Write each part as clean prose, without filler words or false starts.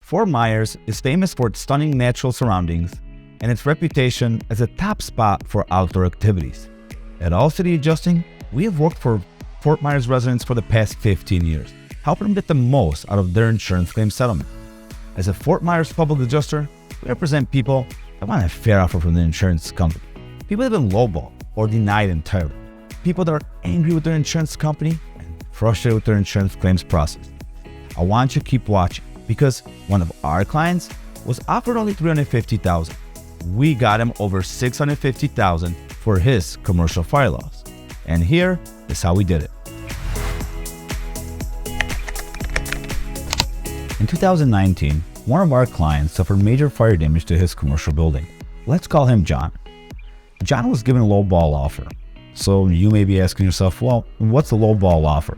Fort Myers is famous for its stunning natural surroundings and its reputation as a top spot for outdoor activities. At All City Adjusting, we have worked for Fort Myers residents for the past 15 years, helping them get the most out of their insurance claim settlement. As a Fort Myers public adjuster, we represent people that want a fair offer from the insurance company, people that have been lowballed or denied entirely, people that are angry with their insurance company and frustrated with their insurance claims process. I want you to keep watching because one of our clients was offered only $350,000. We got him over $650,000 for his commercial fire loss. And here is how we did it. In 2019, one of our clients suffered major fire damage to his commercial building. Let's call him John. John was given a low ball offer. So you may be asking yourself, well, what's a low ball offer?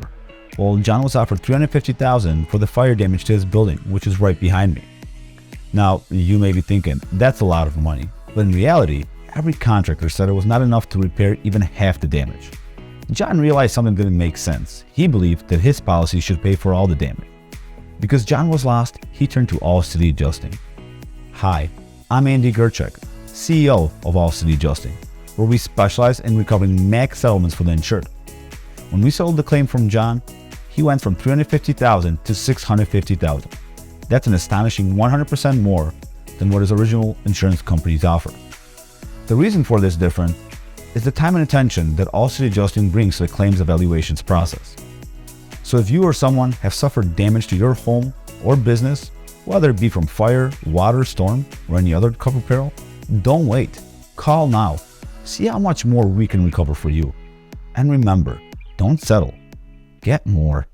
Well, John was offered $350,000 for the fire damage to his building, which is right behind me. Now, you may be thinking, that's a lot of money. But in reality, every contractor said it was not enough to repair even half the damage. John realized something didn't make sense. He believed that his policy should pay for all the damage. Because John was lost, he turned to All City Adjusting. Hi, I'm Andy Gerchek, CEO of All City Adjusting, where we specialize in recovering max settlements for the insured. When we settled the claim from John, he went from $350,000 to $650,000. That's an astonishing 100% more than what his original insurance companies offer. The reason for this difference is the time and attention that All City Adjusting brings to the claims evaluations process. So if you or someone have suffered damage to your home or business, whether it be from fire, water, storm, or any other covered peril, don't wait. Call now. See how much more we can recover for you. And remember, don't settle. Get more.